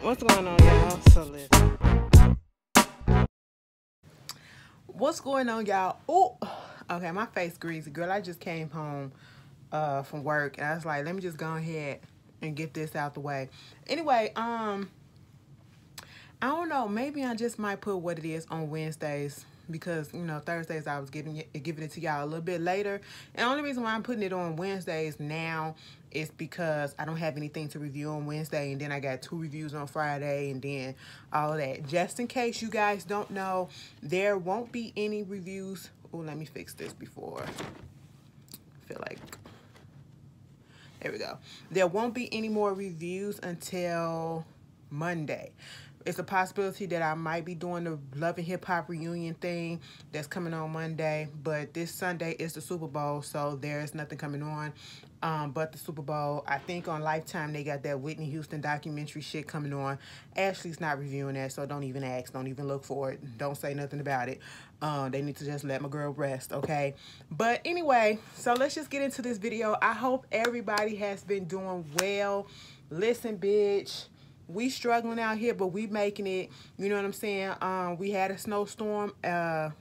What's going on, y'all? So listen. What's going on, y'all? Oh, okay, my face greasy, girl. I just came home from work, and I was like, let me just go ahead and get this out the way. Anyway, I don't know. Maybe I just might put what it is on Wednesdays because Thursdays I was giving it to y'all a little bit later. And the only reason why I'm putting it on Wednesdays now is because I don't have anything to review on Wednesday, and then I got 2 reviews on Friday, and then all of that. Just in case you guys don't know, there won't be any reviews. Oh, let me fix this before. I feel like there we go. There won't be any more reviews until Monday. It's a possibility that I might be doing the Love and Hip Hop reunion thing that's coming on Monday, but this Sunday is the Super Bowl, so there's nothing coming on but the Super Bowl. I think on Lifetime they got that Whitney Houston documentary shit coming on. Ashley's not reviewing that, so don't even ask. Don't even look for it. Don't say nothing about it. They need to just let my girl rest, okay? But anyway, so let's just get into this video. I hope everybody has been doing well. Listen, bitch. We struggling out here, but we making it. You know what I'm saying? We had a snowstorm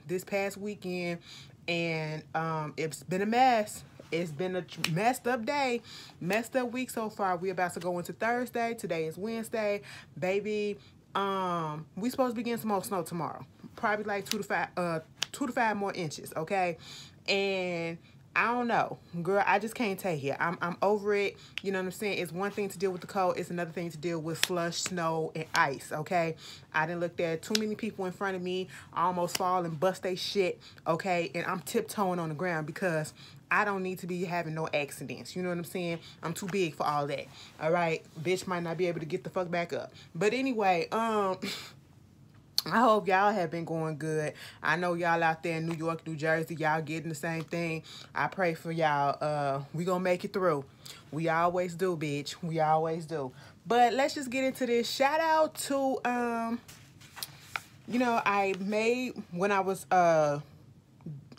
this past weekend, and it's been a mess. It's been a messed up day, messed up week so far. We about to go into Thursday. Today is Wednesday, baby. We supposed to be getting some more snow tomorrow. Probably like 2 to 5 more inches. Okay, and I don't know, girl. I just can't take it. I'm over it. You know what I'm saying? It's one thing to deal with the cold. It's another thing to deal with slush, snow, and ice. Okay. I done looked at too many people in front of me. I almost fall and bust they shit. Okay. And I'm tiptoeing on the ground because I don't need to be having no accidents. You know what I'm saying? I'm too big for all that. All right. Bitch might not be able to get the fuck back up. But anyway, I hope y'all have been going good. I know y'all out there in New York, New Jersey, y'all getting the same thing. I pray for y'all. We gonna make it through. We always do, bitch. We always do. But let's just get into this. Shout out to I made when I was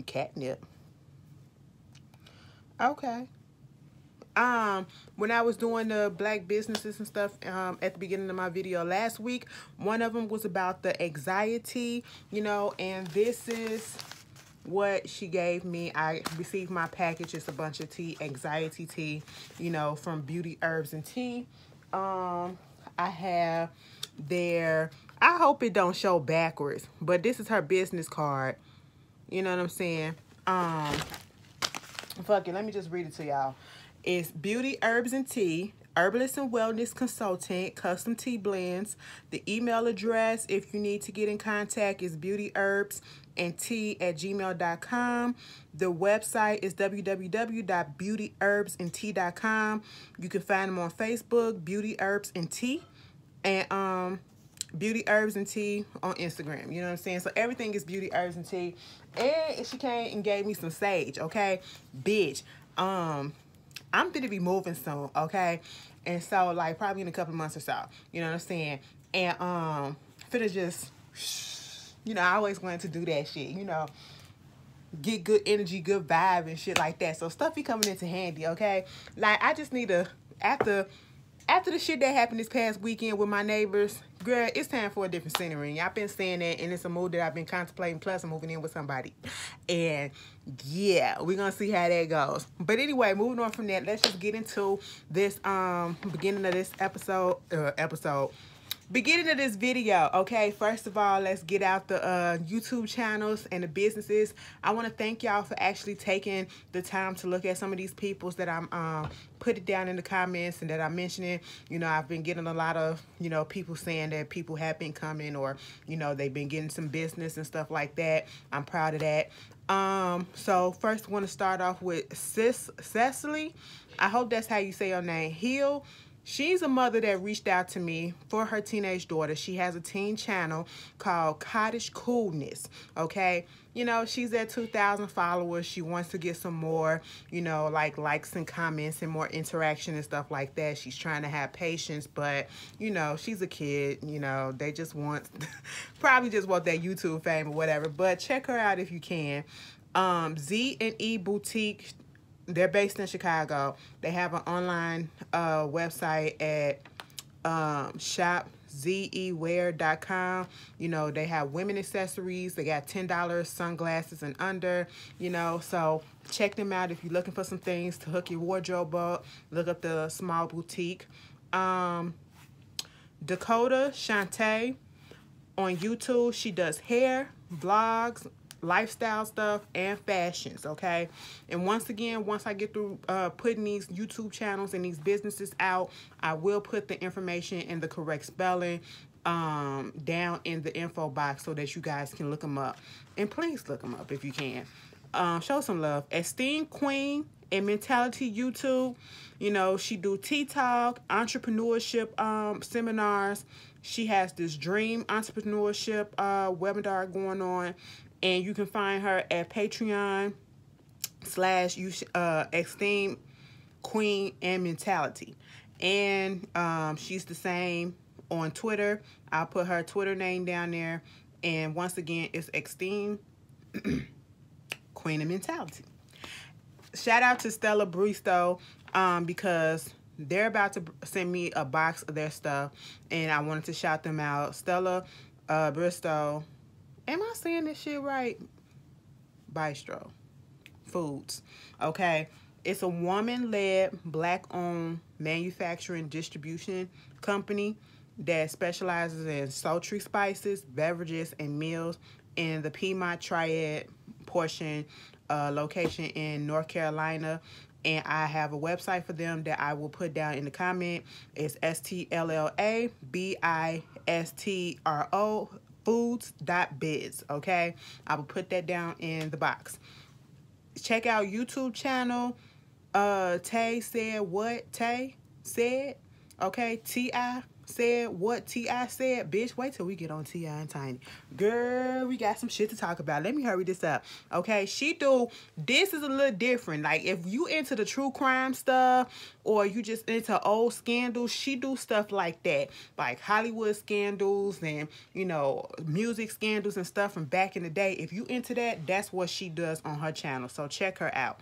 catnip. Okay. When I was doing the black businesses and stuff at the beginning of my video last week, one of them was about the anxiety, and this is what she gave me. I received my package. It's a bunch of tea, anxiety tea, from Beauty Herbs and Tea. I have their, I hope it don't show backwards, but this is her business card. You know what I'm saying? Fuck it, let me just read it to y'all. It's Beauty Herbs and Tea, herbalist and wellness consultant, custom tea blends. The email address, if you need to get in contact, is beautyherbsandtea@gmail.com. The website is www.beautyherbsandtea.com. You can find them on Facebook, Beauty Herbs and Tea, and Beauty Herbs and Tea on Instagram. You know what I'm saying? So everything is Beauty Herbs and Tea. And she came and gave me some sage, okay? Bitch, I'm gonna be moving soon, okay? And so, like, probably in a couple of months or so. You know what I'm saying? And finna just, I always wanted to do that shit, get good energy, good vibe and shit like that. So stuff be coming into handy, okay? Like, I just need to, after the shit that happened this past weekend with my neighbors, girl, it's time for a different scenery. I've been saying that, and it's a mood that I've been contemplating, plus I'm moving in with somebody. And yeah, we're gonna see how that goes. But anyway, moving on from that, let's just get into this beginning of this beginning of this video. Okay, first of all, let's get out the YouTube channels and the businesses. I want to thank y'all for actually taking the time to look at some of these peoples that I'm put it down in the comments and that I'm mentioning. I've been getting a lot of people saying that people have been coming, or they've been getting some business and stuff like that. I'm proud of that. So first I want to start off with Cecily. I hope that's how you say your name. Hill. She's a mother that reached out to me for her teenage daughter. She has a teen channel called CottageCoolness, okay? She's at 2,000 followers. She wants to get some more, like likes and comments and more interaction and stuff like that. She's trying to have patience, but, she's a kid. They just want, probably just want that YouTube fame or whatever. But check her out if you can. Z&E Boutique. They're based in Chicago. They have an online website at shop zewear.com. You know, they have women accessories. They got $10 sunglasses and under, you know, so check them out if you're looking for some things to hook your wardrobe up. Look up the small boutique. DaKotaShanTae on YouTube. She does hair, vlogs, lifestyle stuff, and fashions, okay? And once again, once I get through putting these YouTube channels and these businesses out, I will put the information in the correct spelling down in the info box so that you guys can look them up. And please look them up if you can. Show some love. Esteemed Queen and Mentality YouTube. You know, she do tea talk, entrepreneurship seminars. She has this dream entrepreneurship webinar going on. And you can find her at Patreon / Esteemed Queen and Mentality. And she's the same on Twitter. I'll put her Twitter name down there. And once again, it's Esteemed Queen and Mentality. Shout out to Stella Bristow because they're about to send me a box of their stuff. And I wanted to shout them out. Stella Bristow. Am I saying this shit right? Bistro Foods. Okay. It's a woman-led, black-owned manufacturing distribution company that specializes in sultry spices, beverages, and meals in the Piedmont Triad portion location in North Carolina. And I have a website for them that I will put down in the comment. It's STLLABISTRO foods.biz. Okay, I will put that down in the box. Check out YouTube channel Tay Said What Tay Said. Okay, T.I. said what T.I. said. Bitch, wait till we get on T.I. and Tiny. Girl, we got some shit to talk about. Let me hurry this up. Okay, this is a little different. Like, if you into the true crime stuff or you just into old scandals, she do stuff like that. Like Hollywood scandals and, you know, music scandals and stuff from back in the day. If you into that, that's what she does on her channel. So check her out.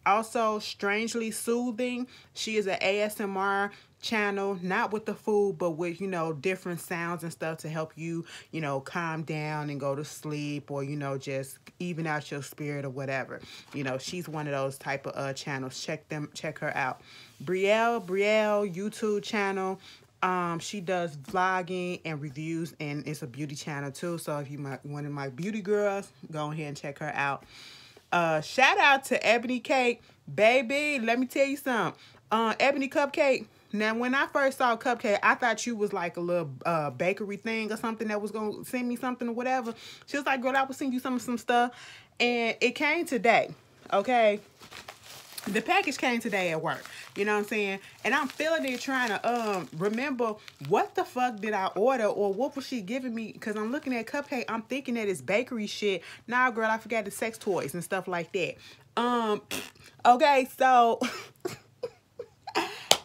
Also, Strangely Soothing. She is an ASMR channel, not with the food, but with, you know, different sounds and stuff to help you, you know, calm down and go to sleep, or, you know, just even out your spirit or whatever. You know, she's one of those type of channels. Check her out. Breaile Breaile YouTube channel. She does vlogging and reviews, and it's a beauty channel too. So if you one of my beauty girls, go ahead and check her out. Shout out to Ebony Cake, baby. Let me tell you something. Ebony Cupcake. Now, when I first saw Cupcake, I thought you was like a little bakery thing or something that was going to send me something or whatever. She was like, girl, I will send you some stuff. And it came today, okay? The package came today at work. You know what I'm saying? And I'm feeling it, trying to remember what the fuck did I order, or what was she giving me? Because I'm looking at Cupcake, I'm thinking that it's bakery shit. Nah, girl, I forgot the sex toys and stuff like that. Okay, so...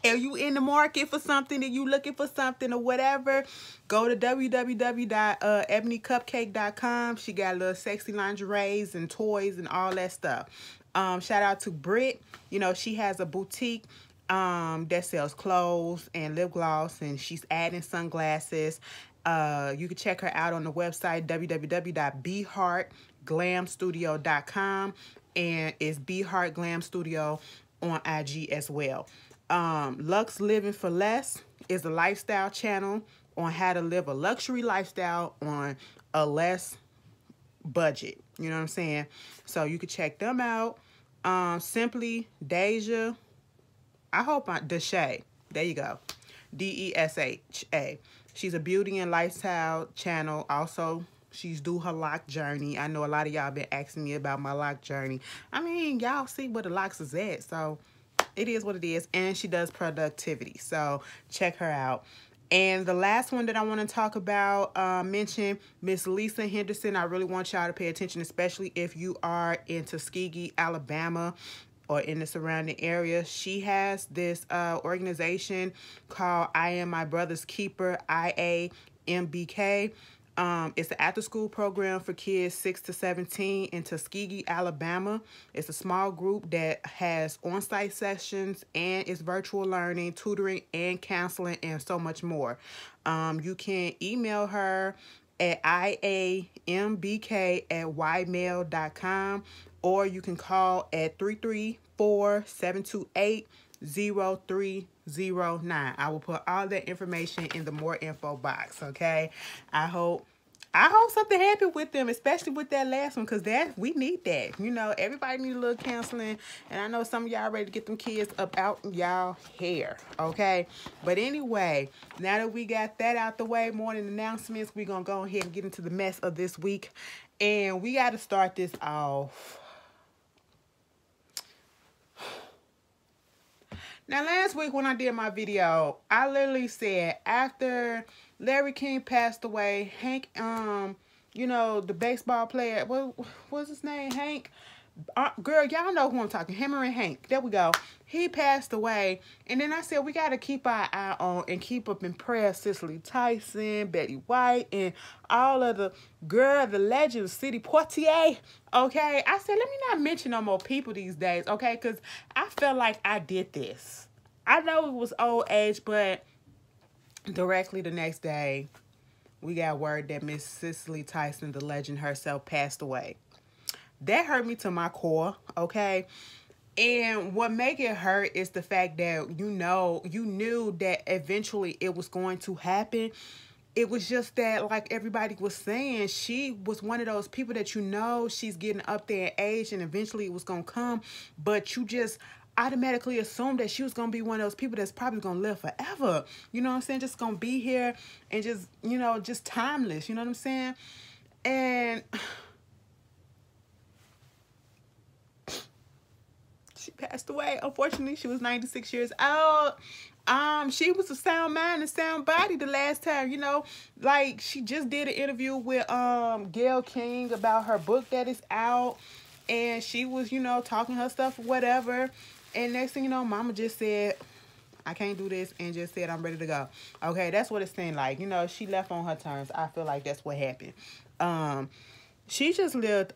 If you in the market for something and you looking for something or whatever, go to www.ebonycupcake.com. She got little sexy lingeries and toys and all that stuff. Shout out to Britt. You know, she has a boutique that sells clothes and lip gloss, and she's adding sunglasses. You can check her out on the website www.beheartglamstudio.com, and it's Beheart Glam Studio on IG as well. Lux Living for Less is a lifestyle channel on how to live a luxury lifestyle on a less budget. You know what I'm saying? So you can check them out. Simply DeSha. DeSha. There you go. DeSha. She's a beauty and lifestyle channel. Also, she's do her lock journey. I know a lot of y'all been asking me about my lock journey. I mean, y'all see where the locks is at, so it is what it is. And she does productivity, so check her out. And the last one that I want to talk about, mention Miss Lisa Henderson. I really want y'all to pay attention, especially if you are in Tuskegee, Alabama, or in the surrounding area. She has this organization called I Am My Brother's Keeper, IAMBK. It's an after-school program for kids 6 to 17 in Tuskegee, Alabama. It's a small group that has on-site sessions and it's virtual learning, tutoring, and counseling, and so much more. You can email her at iambk@ymail.com, or you can call at 334-728-0309. I will put all that information in the more info box, okay? I hope something happened with them, especially with that last one, because we need that. You know, everybody need a little counseling, and I know some of y'all ready to get them kids up out y'all hair, okay? But anyway, now that we got that out the way, morning announcements, we're going to go ahead and get into the mess of this week, and we got to start this off. Now, last week when I did my video, I literally said after Larry King passed away, Hank, you know, the baseball player, what's his name? Hank? Girl, y'all know who I'm talking. Hammer and Hank. There we go. He passed away. And then I said, we got to keep our eye on and keep up in prayer Cicely Tyson, Betty White, and all of the legends, City Portier. Okay? I said, let me not mention no more people these days. Okay? Because I felt like I did this. I know it was old age, but directly the next day, we got word that Miss Cicely Tyson, the legend herself, passed away. That hurt me to my core, okay? And what make it hurt is the fact that, you knew that eventually it was going to happen. It was just that, like everybody was saying, she was one of those people that she's getting up there in age and eventually it was going to come, but you just automatically assumed that she was going to be one of those people that's probably going to live forever. You know what I'm saying? Just going to be here and just, just timeless. You know what I'm saying? And she passed away. Unfortunately, she was 96 years old. She was a sound mind and sound body the last time, like she just did an interview with Gayle King about her book that is out, and she was, talking her stuff or whatever, and next thing you know, mama just said, I can't do this, and just said, I'm ready to go. Okay, that's what it seemed like. She left on her terms. I feel like that's what happened. She just lived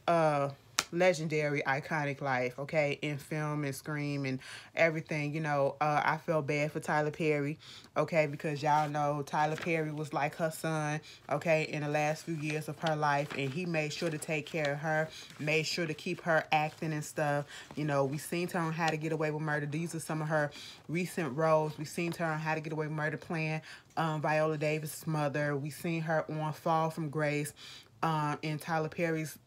legendary, iconic life, okay, in film and scream and everything. I felt bad for Tyler Perry, okay, because y'all know Tyler Perry was like her son, okay, in the last few years of her life, and he made sure to take care of her, made sure to keep her acting and stuff. We seen her on How to Get Away with Murder. These are some of her recent roles. We seen her on How to Get Away with Murder playing Viola Davis' mother. We seen her on Fall from Grace, in Tyler Perry's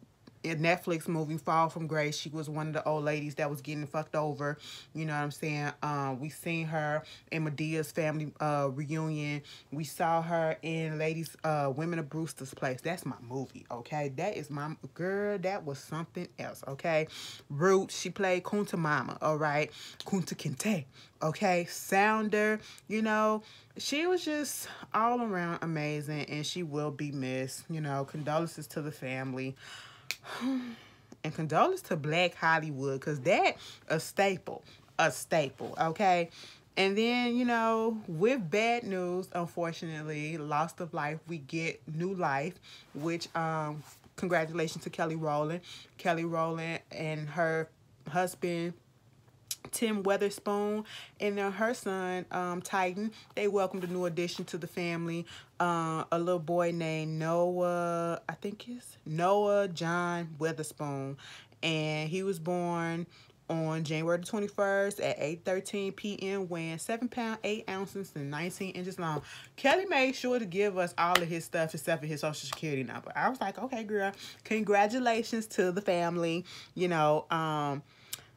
Netflix movie Fall from Grace. She was one of the old ladies that was getting fucked over. You know what I'm saying? We seen her in Medea's family reunion. We saw her in Women of Brewster's Place. That's my movie, okay? That is my girl. That was something else, okay? Roots. She played Kunta Mama, all right? Kunta Kinte, okay? Sounder, she was just all around amazing, and she will be missed. Condolences to the family. And condolences to Black Hollywood, because that a staple, okay? And then, with bad news, unfortunately, loss of life, we get new life, which, congratulations to Kelly Rowland. Kelly Rowland and her husband, Tim Weatherspoon, and then her son, Titan, they welcomed a new addition to the family, a little boy named Noah, I think it's Noah John Weatherspoon, and he was born on January the 21st at 8:13 p.m. weighing 7 pounds 8 ounces and 19 inches long. Kelly made sure to give us all of his stuff except for his social security number. I was like, okay, girl, congratulations to the family.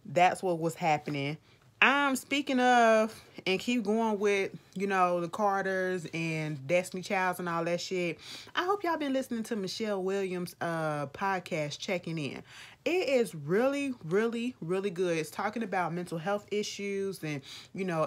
That's what was happening. Speaking of, and keep going with, the Carters and Destiny Childs and all that shit. I hope y'all been listening to Michelle Williams' podcast, Checking In. It is really, really, really good. It's talking about mental health issues and,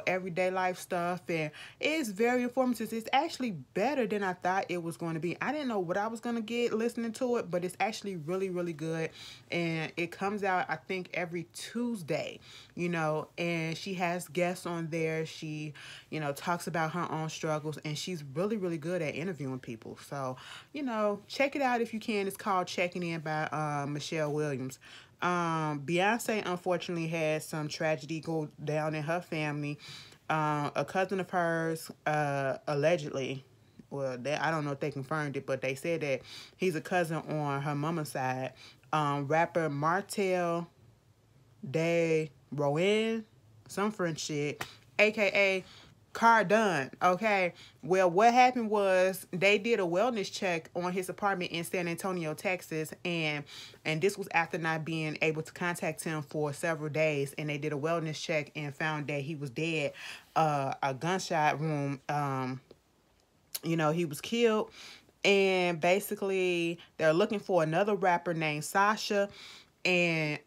everyday life stuff. And it's very informative. It's actually better than I thought it was going to be. I didn't know what I was going to get listening to it, but it's actually really, really good. And it comes out, I think, every Tuesday, and she has guests on there. She, talks talks about her own struggles, and she's really, really good at interviewing people. So, you know, check it out if you can. It's called Checking In by Michelle Williams. Beyonce unfortunately had some tragedy go down in her family. A cousin of hers, allegedly, well, I don't know if they confirmed it, but they said that he's a cousin on her mama's side. Rapper Martel de Rowan, some French shit, aka Cardone. Okay, well, what happened was they did a wellness check on his apartment in San Antonio, Texas, and this was after not being able to contact him for several days, and they did a wellness check and found that he was dead. A gunshot wound. You know, he was killed, and basically they're looking for another rapper named Sasha, and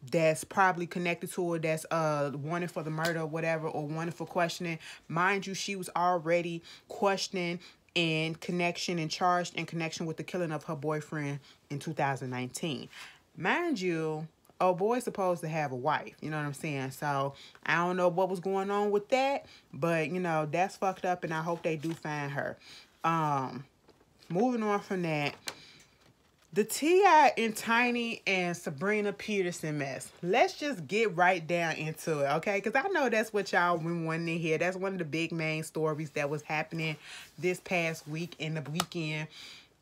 that's probably connected to her, that's wanted for the murder or whatever, or wanted for questioning. Mind you, she was already questioned in connection and charged in connection with the killing of her boyfriend in 2019. Mind you, oh boy's supposed to have a wife, you know what I'm saying? So I don't know what was going on with that, but you know, that's fucked up, and I hope they do find her. Moving on from that, the T.I. and Tiny and Sabrina Peterson mess. Let's just get right down into it, okay? Because I know that's what y'all been wanting to hear. That's one of the big main stories that was happening this past week and the weekend.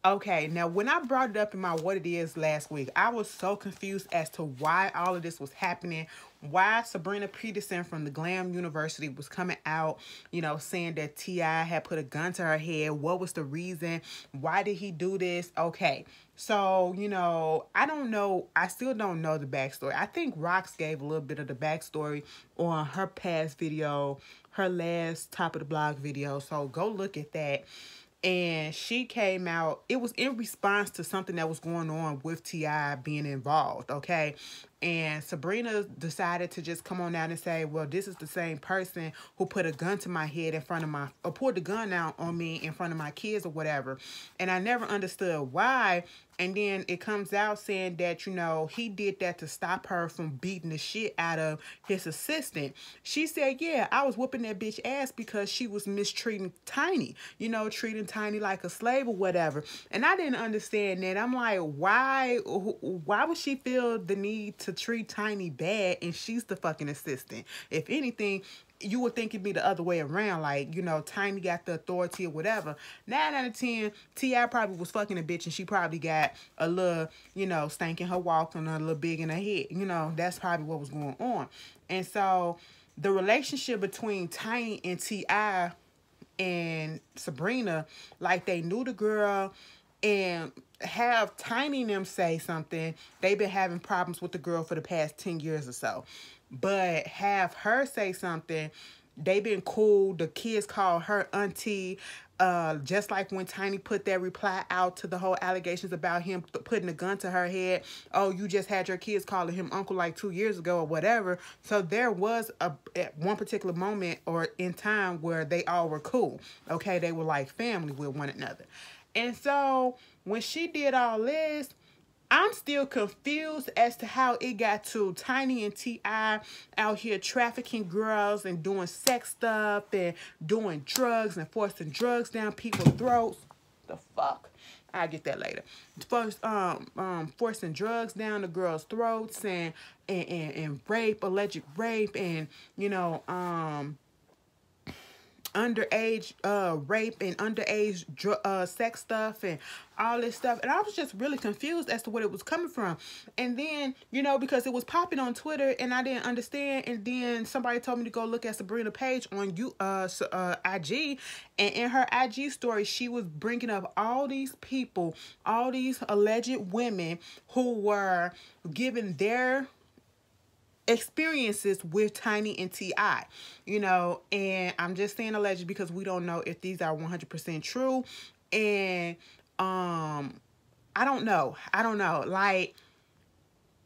Okay, now when I brought it up in my What It Is last week, I was so confused as to why all of this was happening, why Sabrina Peterson from the Glam University was coming out, you know, saying that T.I. had put a gun to her head. What was the reason? Why did he do this? Okay, so, you know, I don't know. I still don't know the backstory. I think Rox gave a little bit of the backstory on her past video, her last Top of the Blog video, so go look at that. And she came out, it was in response to something that was going on with T.I. being involved, okay? And Sabrina decided to just come on out and say, well, this is the same person who put a gun to my head in front of my, or pulled the gun out on me in front of my kids or whatever. And I never understood why. And then it comes out saying that, you know, he did that to stop her from beating the shit out of his assistant. She said, yeah, I was whooping that bitch ass because she was mistreating Tiny, you know, treating Tiny like a slave or whatever. And I didn't understand that. I'm like, why would she feel the need to treat Tiny bad and she's the fucking assistant? If anything, you would think it'd be the other way around. Like, you know, Tiny got the authority or whatever. 9 out of 10, T.I. probably was fucking a bitch and she probably got a little, you know, stank in her walk and a little big in her head. You know, that's probably what was going on. And so the relationship between Tiny and T.I. and Sabrina, like they knew the girl, and have Tiny and them say something. They've been having problems with the girl for the past 10 years or so. But have her say something, they've been cool. The kids call her auntie. Just like when Tiny put that reply out to the whole allegations about him putting a gun to her head. Oh, you just had your kids calling him uncle like 2 years ago or whatever. So there was at one particular moment or in time where they all were cool. Okay, they were like family with one another. And so when she did all this, I'm still confused as to how it got to Tiny and T.I. out here trafficking girls and doing sex stuff and doing drugs and forcing drugs down people's throats. The fuck? I'll get that later. First, forcing drugs down the girls' throats and rape, alleged rape, and, you know, underage rape and underage sex stuff and all this stuff. And I was just really confused as to what it was coming from. And then, you know, because it was popping on Twitter and I didn't understand, and then somebody told me to go look at Sabrina page on IG, and in her IG story she was bringing up all these people, all these alleged women who were giving their experiences with Tiny and T.I., you know, and I'm just saying alleged because we don't know if these are 100% true. And I don't know, like,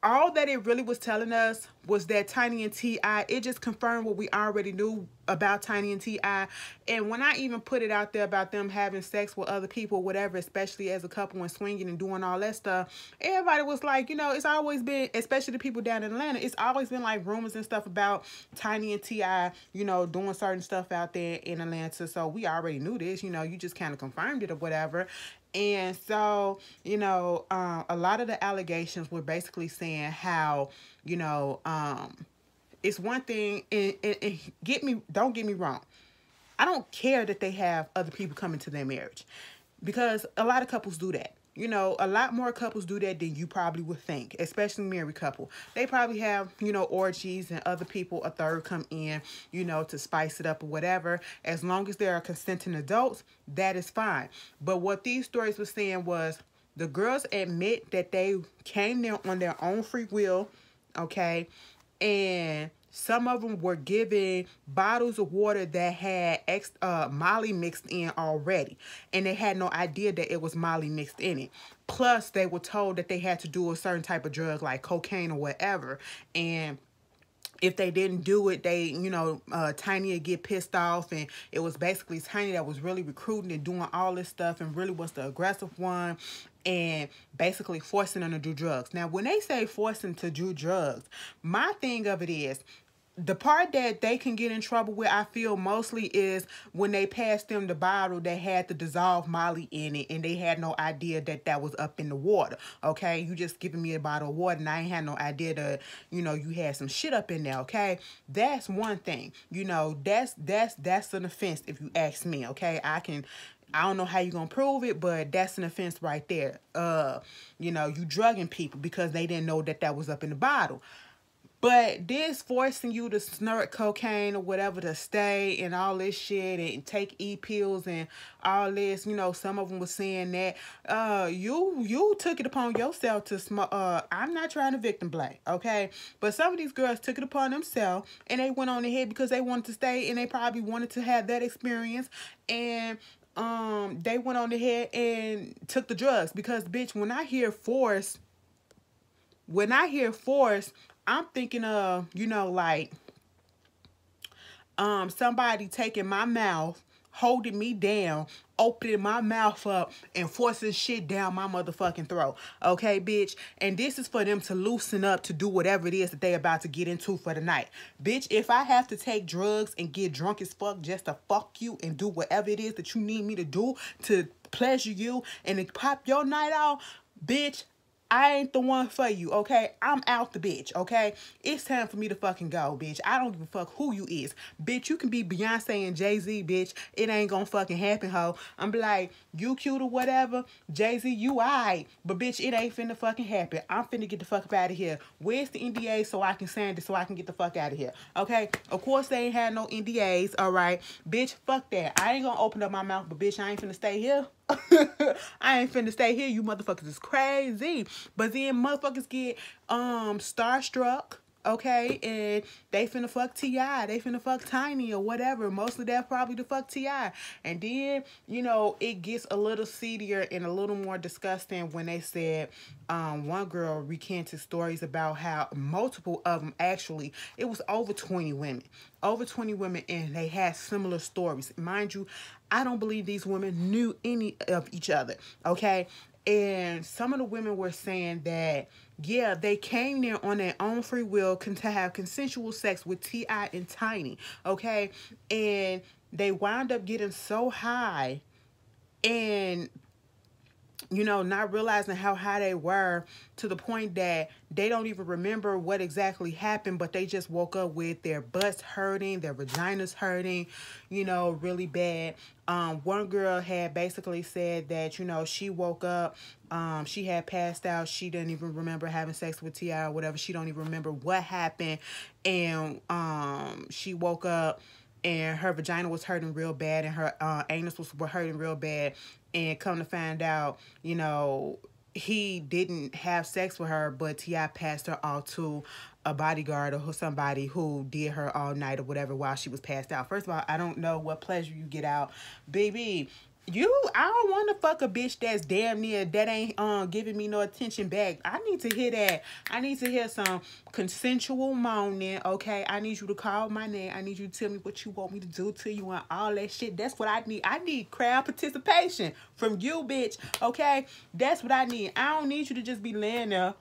all that it really was telling us was that Tiny and T.I., it just confirmed what we already knew about Tiny and T.I. And when I even put it out there about them having sex with other people, whatever, especially as a couple and swinging and doing all that stuff, everybody was like, you know, it's always been, especially the people down in Atlanta, it's always been like rumors and stuff about Tiny and T.I., you know, doing certain stuff out there in Atlanta. So we already knew this, you know, you just kind of confirmed it or whatever. And so, you know, a lot of the allegations were basically saying how, you know, it's one thing, and don't get me wrong. I don't care that they have other people come into their marriage, because a lot of couples do that. You know, a lot more couples do that than you probably would think, especially married couple. They probably have, you know, orgies and other people, a third come in, you know, to spice it up or whatever. As long as there are consenting adults, that is fine. But what these stories were saying was the girls admit that they came there on their own free will, okay? And some of them were given bottles of water that had Molly mixed in already. And they had no idea that it was Molly mixed in it. Plus, they were told that they had to do a certain type of drug like cocaine or whatever. And if they didn't do it, they, you know, Tiny would get pissed off. And it was basically Tiny that was really recruiting and doing all this stuff and really was the aggressive one and basically forcing them to do drugs. Now, when they say forcing to do drugs, my thing of it is, the part that they can get in trouble with, I feel mostly, is when they passed them the bottle that had the dissolved Molly in it and they had no idea that that was up in the water, okay? You just giving me a bottle of water and I ain't had no idea that, you know, you had some shit up in there, okay? That's one thing. You know, that's an offense if you ask me, okay? I don't know how you're going to prove it, but that's an offense right there. You know, you drugging people because they didn't know that that was up in the bottle. But this forcing you to snort cocaine or whatever to stay and all this shit and take E-pills and all this, you know, some of them were saying that you took it upon yourself to smoke. I'm not trying to victim blame, okay? But some of these girls took it upon themselves and they went on ahead because they wanted to stay and they probably wanted to have that experience. And they went on ahead and took the drugs because, bitch, when I hear force, I'm thinking of, you know, like, somebody taking my mouth, holding me down, opening my mouth up, and forcing shit down my motherfucking throat. Okay, bitch? And this is for them to loosen up to do whatever it is that they about to get into for the night. Bitch, if I have to take drugs and get drunk as fuck just to fuck you and do whatever it is that you need me to do to pleasure you and to pop your night off, bitch, I ain't the one for you, okay? I'm out the bitch, okay? It's time for me to fucking go, bitch. I don't give a fuck who you is. Bitch, you can be Beyonce and Jay-Z, bitch. It ain't gonna fucking happen, ho. I'm be like, you cute or whatever. Jay-Z, you alright. But, bitch, it ain't finna fucking happen. I'm finna get the fuck up out of here. Where's the NDA so I can sign it so I can get the fuck out of here, okay? Of course, they ain't had no NDAs, alright? Bitch, fuck that. I ain't gonna open up my mouth, but, bitch, I ain't finna stay here. I ain't finna stay here. You motherfuckers is crazy. But then motherfuckers get starstruck, okay, and they finna fuck T.I. They finna fuck Tiny or whatever. Mostly that's probably the fuck T.I. And then, you know, it gets a little seedier and a little more disgusting when they said one girl recanted stories about how multiple of them, actually, it was over 20 women. Over 20 women, and they had similar stories. Mind you, I don't believe these women knew any of each other, okay? And some of the women were saying that, yeah, they came there on their own free will to have consensual sex with T.I. and Tiny, okay? And they wound up getting so high and, you know, not realizing how high they were to the point that they don't even remember what exactly happened, but they just woke up with their butts hurting, their vaginas hurting, you know, really bad. One girl had basically said that, you know, she woke up, she had passed out. She didn't even remember having sex with T.I. or whatever. She don't even remember what happened. And she woke up and her vagina was hurting real bad and her anus was hurting real bad. And come to find out, you know, he didn't have sex with her, but T.I. passed her off to a bodyguard or somebody who did her all night or whatever while she was passed out. First of all, I don't know what pleasure you get out. Baby, I don't want to fuck a bitch that's damn near, that ain't giving me no attention back. I need to hear that. I need to hear some consensual moaning, okay? I need you to call my name. I need you to tell me what you want me to do to you and all that shit. That's what I need. I need crowd participation from you, bitch, okay? That's what I need. I don't need you to just be laying there,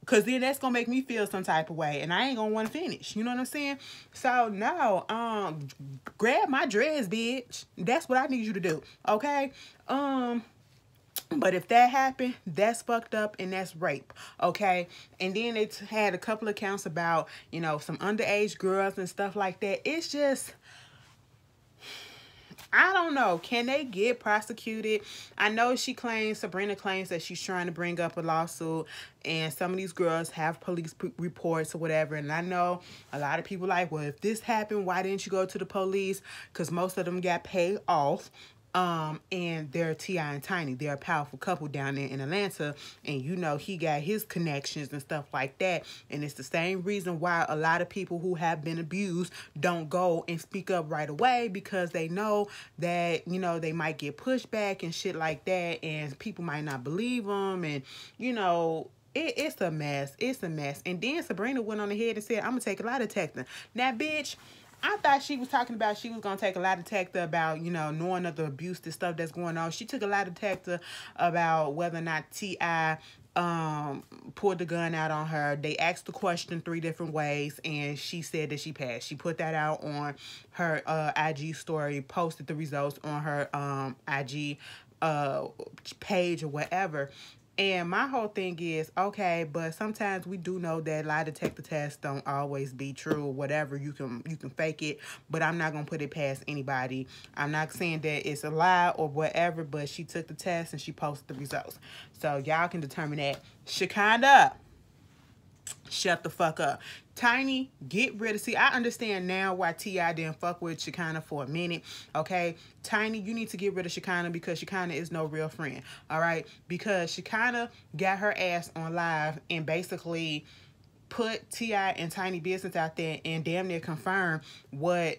because then that's going to make me feel some type of way. And I ain't going to want to finish. You know what I'm saying? So, no. Grab my dreads, bitch. That's what I need you to do. Okay? But if that happened, that's fucked up and that's rape. Okay? And then it had a couple of accounts about, you know, some underage girls and stuff like that. It's just... I don't know. Can they get prosecuted? I know Sabrina claims that she's trying to bring up a lawsuit, and some of these girls have police reports or whatever. And I know a lot of people like, well, if this happened, why didn't you go to the police? Because most of them got paid off. And they're T.I. and Tiny. They're a powerful couple down there in Atlanta, and you know he got his connections and stuff like that. And it's the same reason why a lot of people who have been abused don't go and speak up right away, because they know that, you know, they might get pushback and shit like that, and people might not believe them, and you know, it's a mess. It's a mess. And then Sabrina went on ahead and said, I'm gonna take a lie detector. Now, bitch, I thought she was talking about she was going to take a lie detector about, you know, knowing of the abuse, the stuff that's going on. She took a lie detector about whether or not T.I. pulled the gun out on her. They asked the question 3 different ways, and she said that she passed. She put that out on her IG story, posted the results on her IG page or whatever. And my whole thing is, okay, but sometimes we do know that lie detector tests don't always be true or whatever. You can fake it, but I'm not going to put it past anybody. I'm not saying that it's a lie or whatever, but she took the test and she posted the results. So y'all can determine that. Wakanda, shut the fuck up. Tiny, get rid of... See, I understand now why T.I. didn't fuck with Shekinah for a minute, okay? Tiny, you need to get rid of Shekinah, because Shekinah is no real friend, all right? Because Shekinah got her ass on live and basically put T.I. and Tiny business out there and damn near confirm what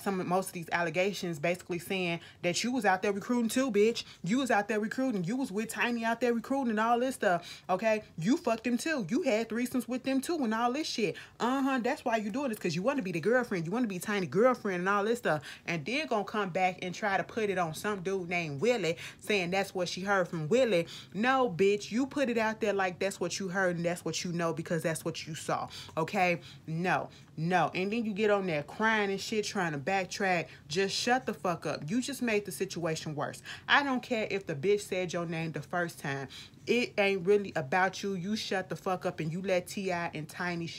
most of these allegations, basically saying that you was out there recruiting too, bitch. You was out there recruiting. You was with Tiny out there recruiting and all this stuff, okay? You fucked him too. You had threesomes with them too and all this shit. That's why you doing this, because you want to be the girlfriend. You want to be Tiny girlfriend and all this stuff. And then gonna come back and try to put it on some dude named Willie, saying that's what she heard from Willie. No, bitch. You put it out there like that's what you heard and that's what you know, because that's what you saw, okay? No. And then you get on there crying and shit, trying to backtrack. Just shut the fuck up. You just made the situation worse. I don't care if the bitch said your name the first time. It ain't really about you. You shut the fuck up and you let T.I. and Tiny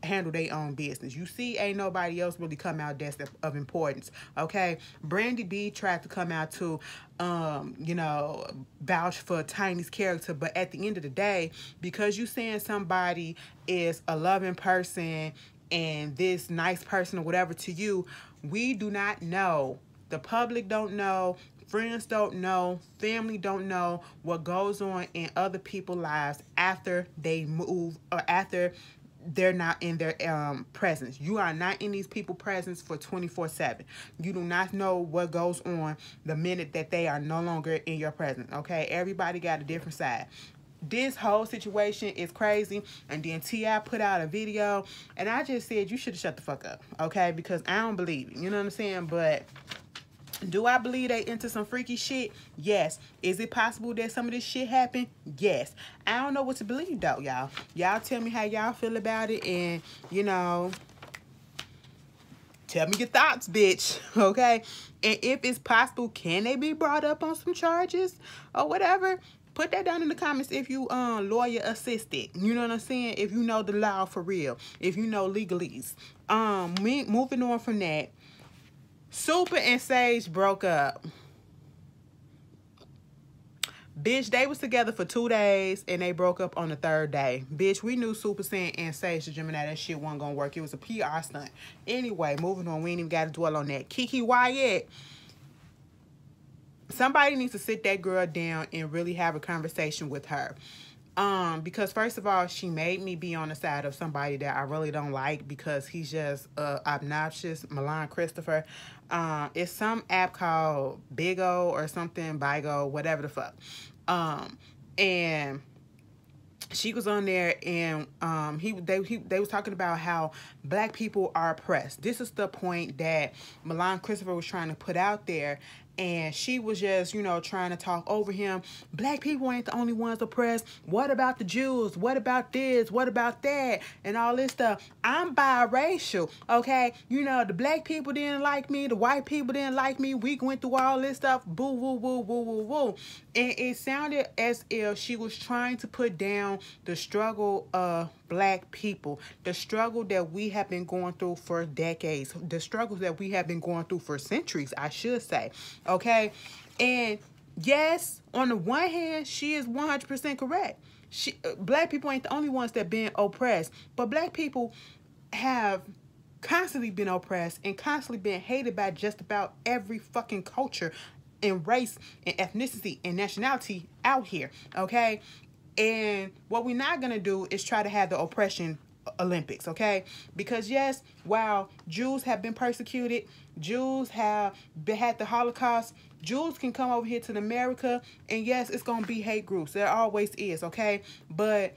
handle their own business. You see, ain't nobody else really come out that's of importance, okay? Brandy B tried to come out to, you know, vouch for Tiny's character, but at the end of the day, because you saying somebody is a loving person and this nice person or whatever to you, we do not know. The public don't know. Friends don't know. Family don't know what goes on in other people's lives after they move or after they're not in their presence. You are not in these people's presence for 24/7. You do not know what goes on the minute that they are no longer in your presence, okay? Everybody got a different side. This whole situation is crazy. And then T.I. put out a video, and I just said you should have shut the fuck up, okay? Because I don't believe it. You know what I'm saying? But do I believe they into some freaky shit? Yes. Is it possible that some of this shit happened? Yes. I don't know what to believe though, y'all. Y'all tell me how y'all feel about it, and you know, tell me your thoughts, bitch, okay? And if it's possible, can they be brought up on some charges or whatever? Put that down in the comments if you lawyer assisted. You know what I'm saying? If you know the law for real. If you know legalese. Moving on from that. Super and Sage broke up. Bitch, they was together for 2 days and they broke up on the 3rd day. Bitch, we knew Super and Sage the Gemini, that shit wasn't gonna work. It was a PR stunt. Anyway, moving on. We ain't even got to dwell on that. Kiki Wyatt. Somebody needs to sit that girl down and really have a conversation with her. Because first of all, she made me be on the side of somebody that I really don't like because he's just obnoxious, Milan Christopher. It's some app called Bigo or something, Bigo, whatever the fuck. And she was on there, and they was talking about how black people are oppressed. This is the point that Milan Christopher was trying to put out there, and she was just, you know, trying to talk over him. Black people ain't the only ones oppressed. What about the Jews? What about this? What about that? And all this stuff. I'm biracial, okay? You know, the black people didn't like me. The white people didn't like me. We went through all this stuff. Boo, woo, woo, woo, woo, woo. And it sounded as if she was trying to put down the struggle of black people, the struggle that we have been going through for decades, the struggles that we have been going through for centuries, I should say, okay? And yes, on the one hand, she is 100% correct. Black people ain't the only ones that been oppressed, but black people have constantly been oppressed and constantly been hated by just about every fucking culture and race and ethnicity and nationality out here, okay? And what we're not going to do is try to have the oppression Olympics, okay? Because yes, while Jews have been persecuted, Jews have had the Holocaust, Jews can come over here to America, and yes, it's going to be hate groups. There always is, okay? But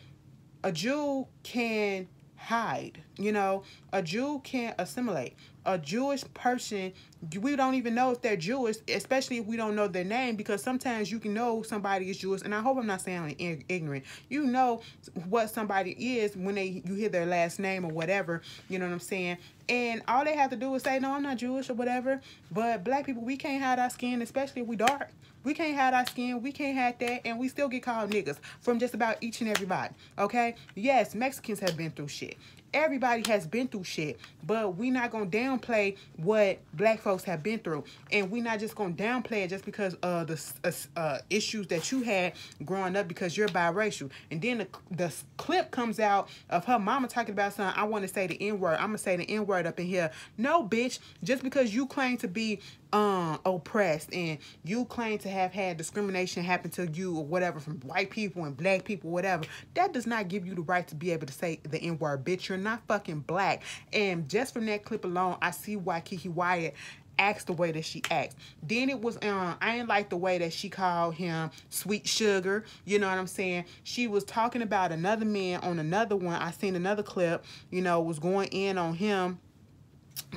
a Jew can hide, you know? A Jew can assimilate. A Jewish person, we don't even know if they're Jewish, especially if we don't know their name, because sometimes you can know somebody is Jewish, and I hope I'm not sounding ignorant. You know what somebody is when you hear their last name or whatever, you know what I'm saying? And all they have to do is say, no, I'm not Jewish or whatever. But black people, we can't hide our skin, especially if we dark. We can't hide our skin. We can't hide that. And we still get called niggas from just about each and everybody. Okay? Yes, Mexicans have been through shit. Everybody has been through shit. But we not going to downplay what black folks have been through. And we not just going to downplay it just because of the issues that you had growing up because you're biracial. And then the clip comes out of her mama talking about something. I want to say the N-word. I'm going to say the N-word up in here. No, bitch. Just because you claim to be oppressed and you claim to have had discrimination happen to you or whatever from white people and black people, whatever, that does not give you the right to be able to say the N-word, bitch. You're not fucking black. And just from that clip alone, I see why Keke Wyatt acts the way that she acts. Then it was I didn't like the way that she called him sweet sugar, you know what I'm saying? She was talking about another man on another one. I seen another clip, you know, was going in on him,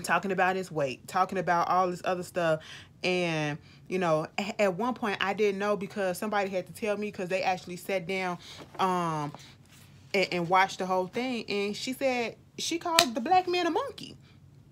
talking about his weight, talking about all this other stuff. And, you know, at one point I didn't know because somebody had to tell me because they actually sat down and watched the whole thing. And she said she called the black man a monkey.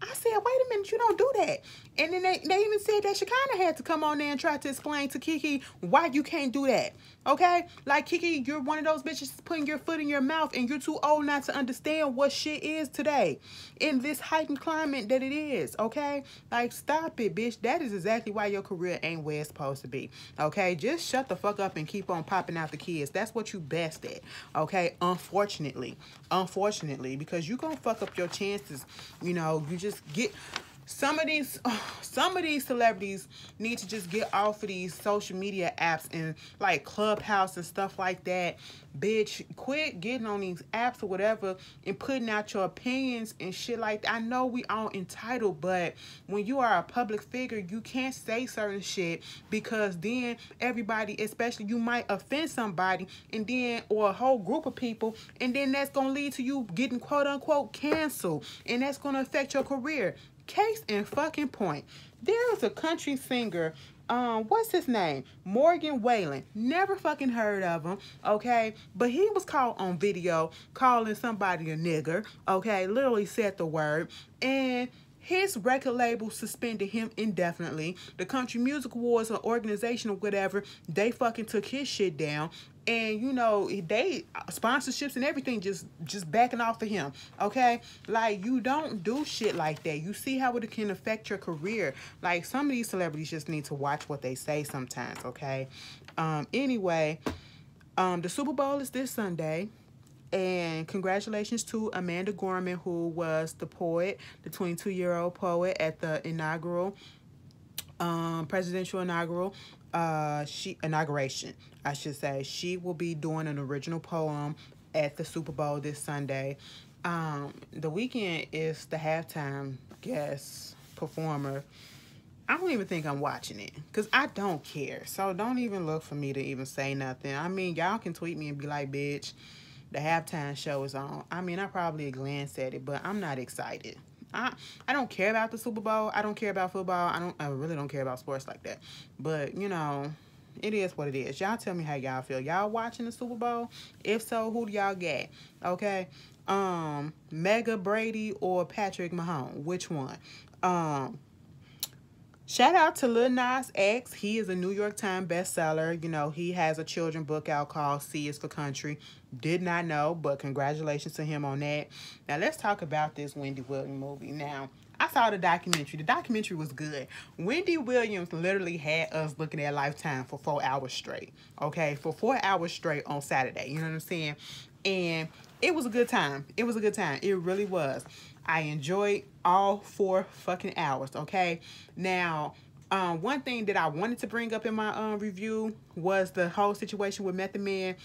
I said, wait a minute, you don't do that. And then they even said that Shekinah had to come on there and try to explain to Keke why you can't do that. Okay? Like, Keke, you're one of those bitches putting your foot in your mouth and you're too old not to understand what shit is today in this heightened climate that it is. Okay? Like, stop it, bitch. That is exactly why your career ain't where it's supposed to be. Okay? Just shut the fuck up and keep on popping out the kids. That's what you best at. Okay? Unfortunately, because you gonna fuck up your chances. You know, you just get... Some of these celebrities need to just get off of these social media apps and like Clubhouse and stuff like that. Bitch, quit getting on these apps or whatever and putting out your opinions and shit like that. I know we all entitled, but when you are a public figure, you can't say certain shit because then everybody, especially you might offend somebody and then, or a whole group of people, and then that's going to lead to you getting quote unquote canceled, and that's going to affect your career. Case in fucking point. There was a country singer, what's his name? Morgan Wallen. Never fucking heard of him, okay? But he was caught on video calling somebody a nigger, okay? Literally said the word. And his record label suspended him indefinitely. The Country Music Awards, an organization or whatever, they fucking took his shit down. And, you know, they sponsorships and everything just backing off of him, okay? Like, you don't do shit like that. You see how it can affect your career. Like, some of these celebrities just need to watch what they say sometimes, okay? Anyway, the Super Bowl is this Sunday. And congratulations to Amanda Gorman, who was the poet, the 22-year-old poet at the inaugural, presidential inaugural. inauguration, I should say. She will be doing an original poem at the Super Bowl this Sunday. The Weeknd is the halftime guest performer. I don't even think I'm watching it because I don't care. So don't even look for me to even say nothing. I mean, y'all can tweet me and be like, bitch, the halftime show is on. I mean, I probably glanced at it, but I'm not excited. I don't care about the Super Bowl. I don't care about football. I really don't care about sports like that. But, you know, it is what it is. Y'all tell me how y'all feel. Y'all watching the Super Bowl? If so, who do y'all get? Okay. Mega Brady or Patrick Mahomes? Which one? Shout out to Lil Nas X. He is a New York Times bestseller. You know, he has a children book out called C is for Country. Did not know, but congratulations to him on that. Now, let's talk about this Wendy Williams movie. Now, I saw the documentary. The documentary was good. Wendy Williams literally had us looking at Lifetime for 4 hours straight. Okay? For 4 hours straight on Saturday. You know what I'm saying? And it was a good time. It was a good time. It really was. I enjoyed all 4 fucking hours, okay? Now, one thing that I wanted to bring up in my review was the whole situation with Method Man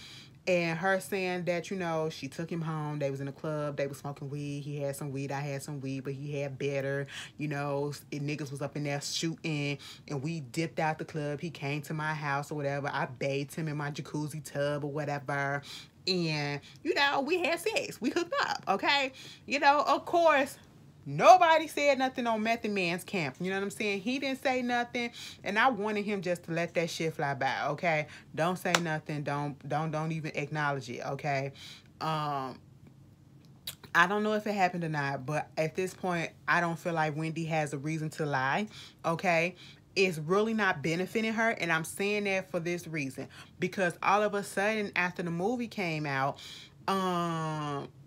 and her saying that, you know, she took him home. They was in a club. They was smoking weed. He had some weed. I had some weed, but he had better. You know, niggas was up in there shooting, and we dipped out the club. He came to my house or whatever. I bathed him in my jacuzzi tub or whatever. And, you know, we had sex. We hooked up, okay? You know, of course, nobody said nothing on Method Man's camp. You know what I'm saying? He didn't say nothing, and I wanted him just to let that shit fly by, okay? Don't say nothing. Don't even acknowledge it, okay? I don't know if it happened or not, but at this point, I don't feel like Wendy has a reason to lie, okay? It's really not benefiting her, and I'm saying that for this reason. Because all of a sudden, after the movie came out,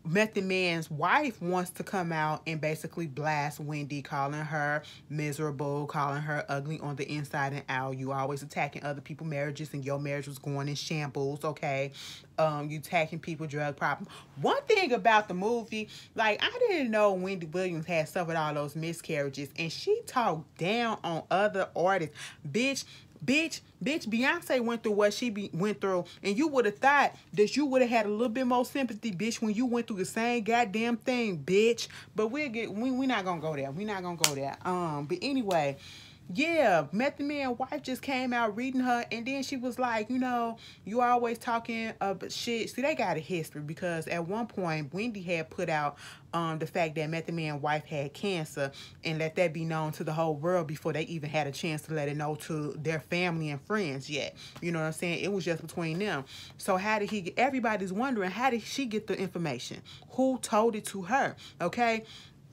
Method Man's wife wants to come out and basically blast Wendy, calling her miserable, calling her ugly on the inside and out. You always attacking other people's marriages, and your marriage was going in shambles, okay? You attacking people, drug problem. One thing about the movie, like, I didn't know Wendy Williams had suffered all those miscarriages, and she talked down on other artists. Bitch, Beyonce went through what she went through, and you would have thought that you would have had a little bit more sympathy, bitch, when you went through the same goddamn thing, bitch. But we're not gonna go there. We're not gonna go there. But anyway, yeah, Method Man's wife just came out reading her, and then she was like, you know, you always talking shit. See, they got a history, because at one point, Wendy had put out the fact that Method Man's wife had cancer, and let that be known to the whole world before they even had a chance to let it know to their family and friends yet. You know what I'm saying? It was just between them. So how did he get, everybody's wondering, how did she get the information? Who told it to her? Okay?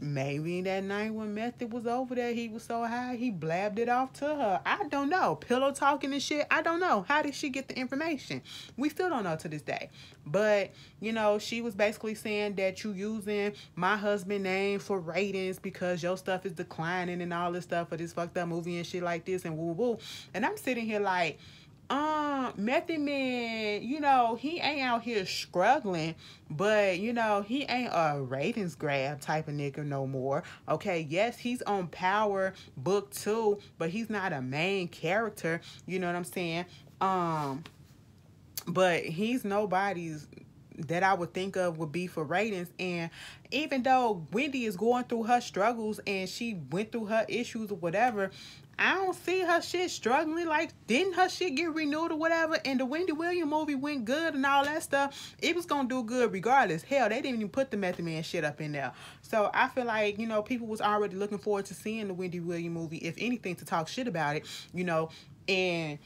Maybe that night when Method was over there, he was so high, he blabbed it off to her. I don't know. Pillow talking and shit. I don't know. How did she get the information? We still don't know to this day. But, you know, she was basically saying that you using my husband's name for ratings because your stuff is declining and all this stuff for this fucked up movie and shit like this and woo woo. And I'm sitting here like, Method Man, you know, he ain't out here struggling, but, you know, he ain't a ratings grab type of nigga no more. Okay, yes, he's on Power Book 2, but he's not a main character, you know what I'm saying? But he's nobody's that I would think of would be for ratings. And even though Wendy is going through her struggles and she went through her issues or whatever, I don't see her shit struggling. Like, didn't her shit get renewed or whatever? And the Wendy Williams movie went good and all that stuff. It was gonna do good regardless. Hell, they didn't even put the Method Man shit up in there. So I feel like, you know, people was already looking forward to seeing the Wendy Williams movie, if anything, to talk shit about it, you know. And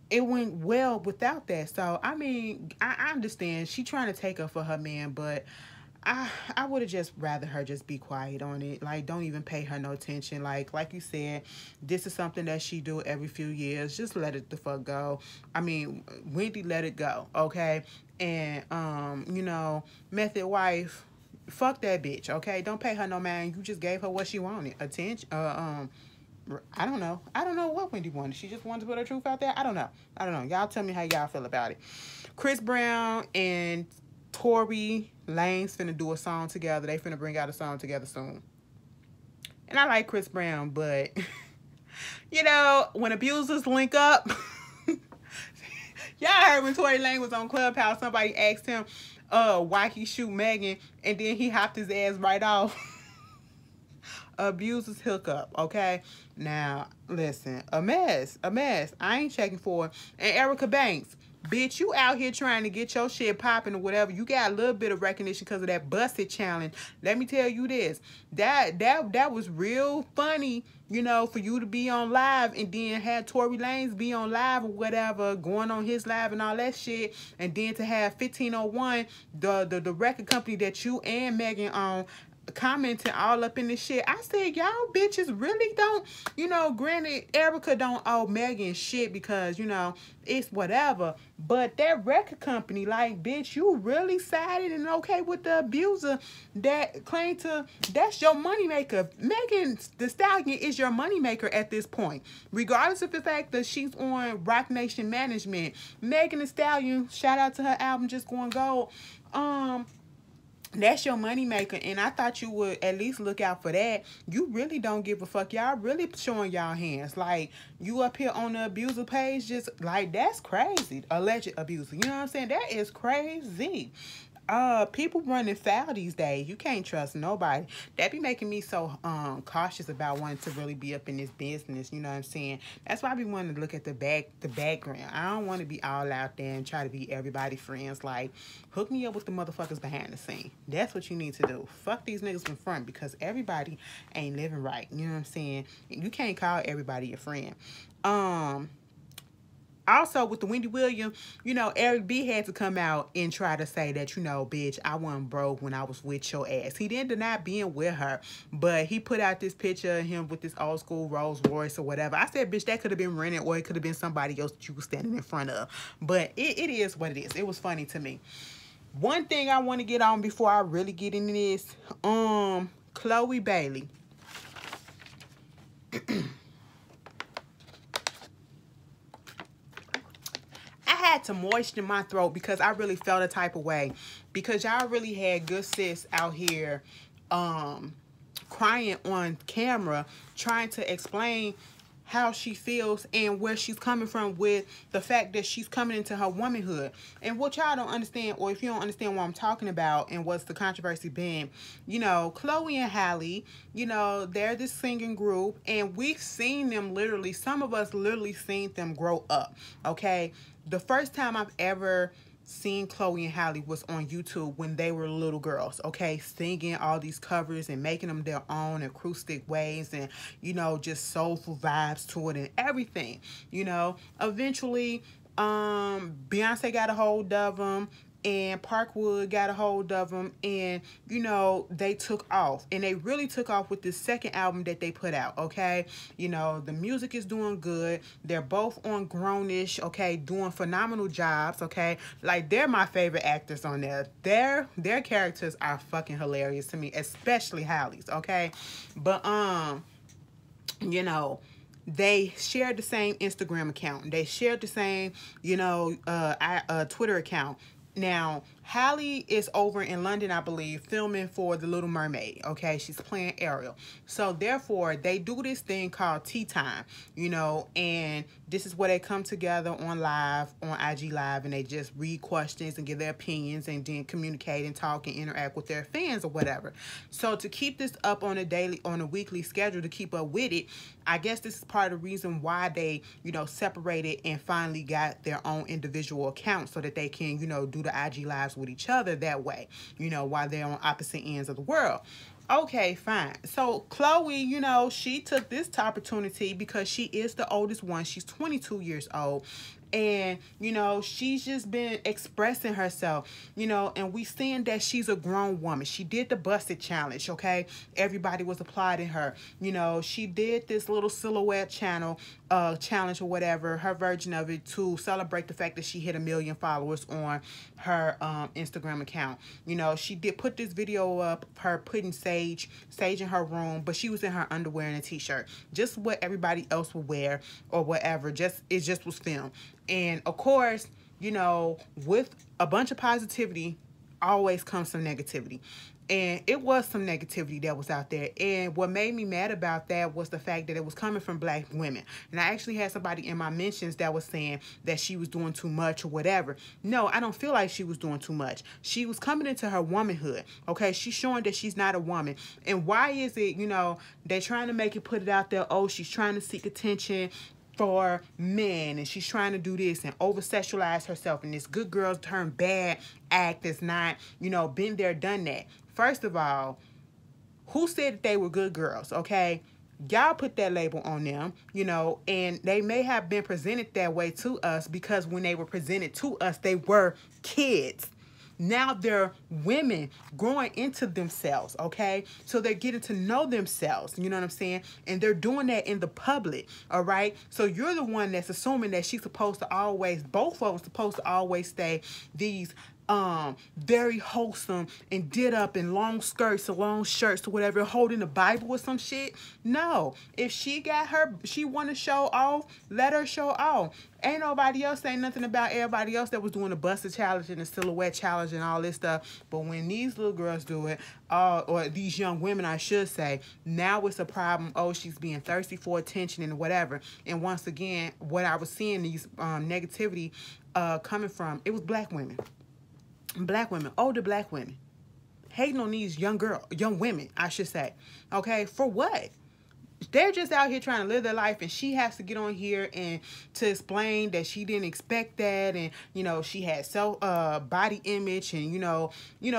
it went well without that. So, I mean, I understand. She trying to take up for her man, but I would have just rather her just be quiet on it. Like, don't even pay her no attention. Like you said, this is something that she do every few years. Just let it the fuck go. I mean, Wendy, let it go, okay? And, you know, Method wife, fuck that bitch, okay? Don't pay her no mind. You just gave her what she wanted. Attention, I don't know. I don't know what Wendy wanted. She just wanted to put her truth out there. I don't know. Y'all tell me how y'all feel about it. Chris Brown and Tory Lanez finna do a song together. They finna bring out a song together soon. And I like Chris Brown, but, you know, when abusers link up, heard when Tory Lanez was on Clubhouse, somebody asked him why he shoot Megan, and then he hopped his ass right off. Abusers hookup, okay? Now, listen, a mess. I ain't checking for it. And Erica Banks, bitch, you out here trying to get your shit popping or whatever. You got a little bit of recognition because of that Busted challenge. Let me tell you this. That was real funny, you know, for you to be on live and then have Tory Lanez be on live or whatever, going on his live and all that shit. And then to have 1501, the record company that you and Megan own, commenting all up in this shit. I said, y'all bitches really don't, you know, granted, Erica don't owe Megan shit because, you know, it's whatever. But that record company, like, bitch, you really sided and okay with the abuser that claimed to, that's your moneymaker. Megan Thee Stallion is your moneymaker at this point. Regardless of the fact that she's on Roc Nation Management. Megan Thee Stallion, shout out to her album Just Going Gold. That's your moneymaker, and I thought you would at least look out for that. You really don't give a fuck. Y'all really showing y'all hands. Like, you up here on the abuser page, just, like, that's crazy. Alleged abuser. You know what I'm saying? That is crazy. People running foul these days. You can't trust nobody. That be making me so cautious about wanting to really be up in this business. You know what I'm saying? That's why I be wanting to look at the background. I don't want to be all out there and try to be everybody's friends. Like, hook me up with the motherfuckers behind the scene. That's what you need to do. Fuck these niggas in front, because everybody ain't living right. You know what I'm saying? You can't call everybody your friend. Also, with the Wendy Williams, you know, Eric B had to come out and try to say that, you know, bitch, I wasn't broke when I was with your ass. He didn't deny being with her, but he put out this picture of him with this old school Rolls Royce or whatever. I said, bitch, that could have been rented, or it could have been somebody else that you were standing in front of. But it is what it is. It was funny to me. One thing I want to get on before I really get into this, Chloe Bailey. I had to moisten my throat because I really felt a type of way, because y'all really had good sis out here crying on camera, trying to explain how she feels and where she's coming from with the fact that she's coming into her womanhood. And what y'all don't understand, or if you don't understand what I'm talking about and what's the controversy been, you know, Chloe and Halle, you know, they're this singing group, and we've seen them literally, some of us literally seen them grow up, okay? The first time I've ever seen Chloe and Halle was on YouTube when they were little girls, okay, singing all these covers and making them their own acoustic ways, and, you know, just soulful vibes to it and everything, you know. Eventually, Beyonce got a hold of them, and Parkwood got a hold of them, and, you know, they took off, and they really took off with this second album that they put out, okay? You know, the music is doing good. They're both on Grownish, okay, doing phenomenal jobs, okay? Like, they're my favorite actors on there. Their characters are fucking hilarious to me, especially Halle's, okay? But, you know, they shared the same Instagram account. They shared the same, you know, Twitter account. Now, Halle is over in London, I believe, filming for The Little Mermaid, okay? She's playing Ariel. So, therefore, they do this thing called Tea Time, you know, and this is where they come together on live, on IG Live, and they just read questions and give their opinions and then communicate and talk and interact with their fans or whatever. So, to keep this up on a weekly schedule, to keep up with it, I guess this is part of the reason why they, you know, separated and finally got their own individual accounts so that they can, you know, do the IG Lives with each other that way, you know, while they're on opposite ends of the world. Okay, fine. So Chloe, you know, she took this opportunity because she is the oldest one. She's 22 years old. And, you know, she's just been expressing herself, you know, and we seeing that she's a grown woman. She did the Busted challenge, okay? Everybody was applauding her. You know, she did this little silhouette challenge or whatever, her version of it, to celebrate the fact that she hit 1 million followers on her Instagram account. You know, she did put this video up, her putting sage in her room, but she was in her underwear and a t-shirt. Just what everybody else would wear or whatever. It just was filmed. And, of course, you know, with a bunch of positivity always comes some negativity. And it was some negativity that was out there. And what made me mad about that was the fact that it was coming from black women. And I actually had somebody in my mentions that was saying that she was doing too much or whatever. No, I don't feel like she was doing too much. She was coming into her womanhood. Okay, she's showing that she's not a woman. And why is it, you know, they're trying to make it, put it out there, oh, she's trying to seek attention for men, and she's trying to do this and over sexualize herself, and this good girls turn bad act that's not, you know, been there, done that. First of all, who said that they were good girls? Okay, y'all put that label on them, you know, and they may have been presented that way to us because when they were presented to us, they were kids. Now they're women growing into themselves, okay? So they're getting to know themselves, you know what I'm saying? And they're doing that in the public, all right? So you're the one that's assuming that she's supposed to always, both of them supposed to always stay these very wholesome and did up in long skirts or long shirts or whatever, holding the Bible or some shit. No, if she got her, she want to show off, let her show off. Ain't nobody else saying nothing about everybody else that was doing the busted challenge and the silhouette challenge and all this stuff. But when these little girls do it, or these young women, I should say, now it's a problem. Oh, she's being thirsty for attention and whatever. And once again, what I was seeing these negativity coming from, it was black women. Black women, older black women, hating on these young women, I should say. Okay, for what? They're just out here trying to live their life, and she has to get on here and to explain that she didn't expect that, and you know she had body image, and you know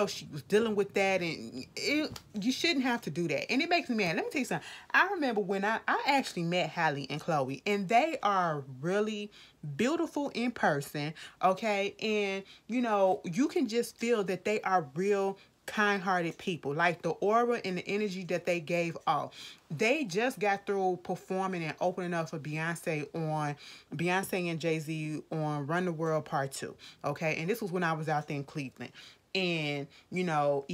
she was dealing with that, and you shouldn't have to do that, and it makes me mad. Let me tell you something. I remember when I actually met Hallie and Chloe, and they are really beautiful in person, okay, and you know you can just feel that they are real kind-hearted people, like the aura and the energy that they gave off. They just got through performing and opening up for Beyonce and Jay-Z on Run the World Part 2, okay, and this was when I was out there in Cleveland. And, you know,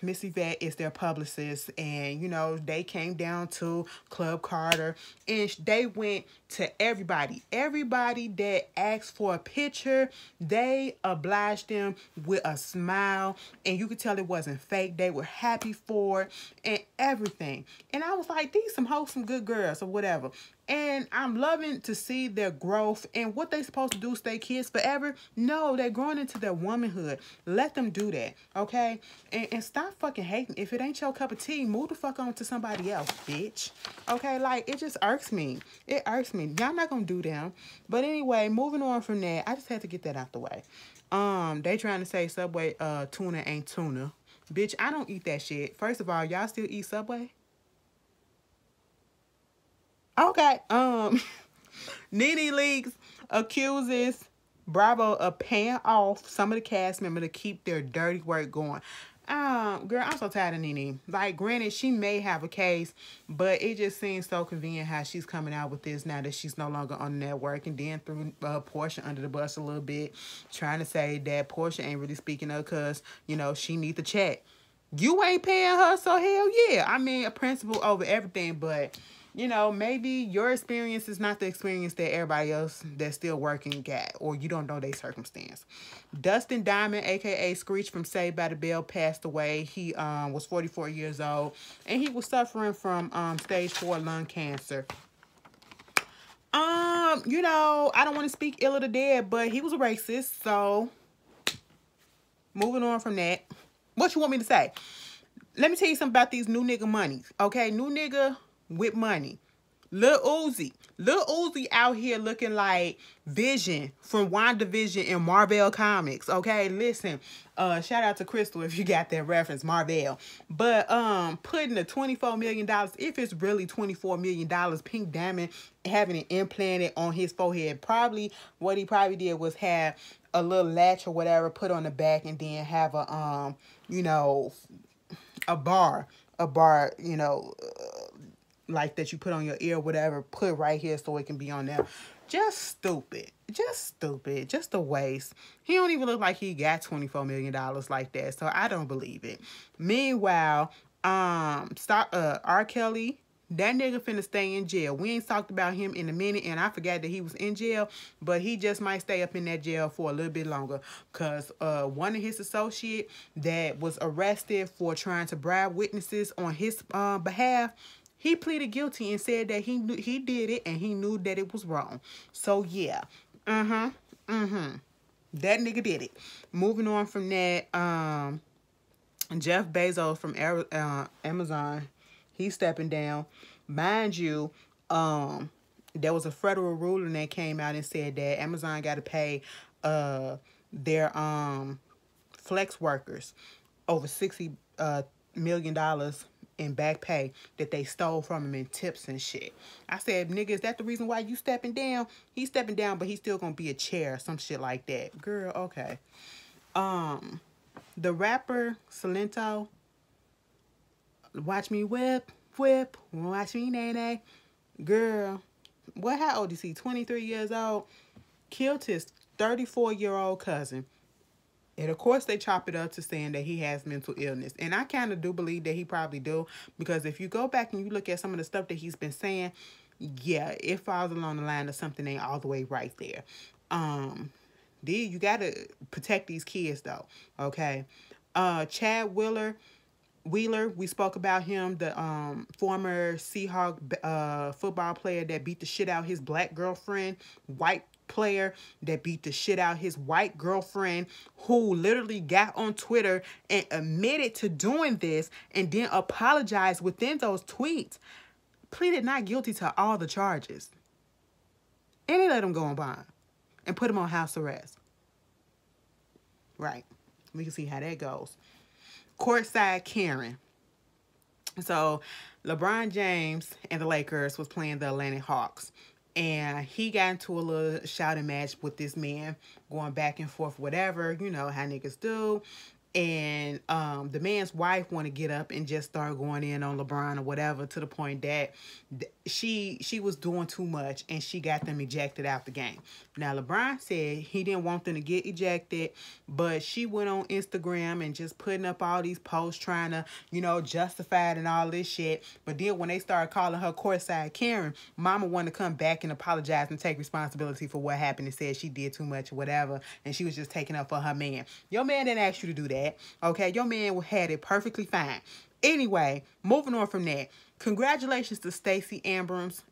Miss Yvette is their publicist. And, you know, they came down to Club Carter. And they went to everybody. Everybody that asked for a picture, they obliged them with a smile. And you could tell it wasn't fake. They were happy for it and everything. And I was like, these some wholesome good girls or whatever. And I'm loving to see their growth. And what they supposed to do, stay kids forever? No, they're growing into their womanhood. Let them do that, okay? And stop fucking hating. If it ain't your cup of tea, move the fuck on to somebody else, bitch. Okay, like, it just irks me. It irks me. Y'all not gonna do them. But anyway, moving on from that, I just had to get that out the way. They trying to say Subway tuna ain't tuna. Bitch, I don't eat that shit. First of all, y'all still eat Subway? Okay, Nene Leakes accuses Bravo of paying off some of the cast members to keep their dirty work going. Girl, I'm so tired of Nene. Like, granted, she may have a case, but it just seems so convenient how she's coming out with this now that she's no longer on the network, and then threw Portia under the bus a little bit, trying to say that Portia ain't really speaking up because, you know, she need the check. You ain't paying her, so hell yeah. I mean, a principle over everything, but you know, maybe your experience is not the experience that everybody else that's still working got, or you don't know their circumstance. Dustin Diamond, a.k.a. Screech from Saved by the Bell, passed away. He was 44 years old, and he was suffering from stage 4 lung cancer. You know, I don't want to speak ill of the dead, but he was a racist, so moving on from that. What you want me to say? Let me tell you something about these new nigga monies, okay? New nigga with money. Lil Uzi out here looking like Vision from WandaVision and Marvel Comics. Okay, listen. Shout out to Crystal if you got that reference, Marvel. But putting the $24 million, if it's really $24 million, Pink Diamond having it implanted on his forehead. Probably what he probably did was have a little latch or whatever put on the back, and then have a you know, a bar, you know, like that you put on your ear or whatever, put right here so it can be on there. Just stupid. Just a waste. He don't even look like he got $24 million like that, so I don't believe it. Meanwhile, R. Kelly That nigga finna stay in jail. We ain't talked about him in a minute, and I forgot that he was in jail, but he just might stay up in that jail for a little bit longer, because one of his associates that was arrested for trying to bribe witnesses on his behalf, he pleaded guilty and said that he knew he did it and he knew that it was wrong. So yeah, that nigga did it. Moving on from that, Jeff Bezos from Amazon, he's stepping down. Mind you, there was a federal ruling that came out and said that Amazon got to pay their flex workers over $60 million in back pay that they stole from them in tips and shit. I said, nigga, is that the reason why you stepping down? He's stepping down, but he's still gonna be a chair, some shit like that. Girl, okay. The rapper Salento, watch me whip, watch me nay. Girl, how old is he? 23 years old. Killed his 34-year-old cousin. And of course they chop it up to saying that he has mental illness. And I kind of do believe that he probably do. Because if you go back and you look at some of the stuff that he's been saying, yeah, it falls along the line of something ain't all the way right there. You got to protect these kids though, okay? Chad Wheeler, we spoke about him, the former Seahawk football player that beat the shit out his black girlfriend, white player that beat the shit out his white girlfriend, who literally got on Twitter and admitted to doing this and then apologized within those tweets, pleaded not guilty to all the charges. And they let him go on bond and put him on house arrest. Right. We can see how that goes. Courtside Karen. So LeBron James and the Lakers was playing the Atlanta Hawks. And he got into a little shouting match with this man, going back and forth, whatever, you know, how niggas do. And the man's wife want to get up and just start going in on LeBron or whatever, to the point that she was doing too much and she got them ejected out the game. Now, LeBron said he didn't want them to get ejected, but she went on Instagram and just putting up all these posts trying to, you know, justify it and all this shit. But then when they started calling her courtside Karen, mama wanted to come back and apologize and take responsibility for what happened and said she did too much or whatever, and she was just taking up for her man. Your man didn't ask you to do that. Okay, your man had it perfectly fine. Anyway, moving on from that. Congratulations to Stacey Abrams.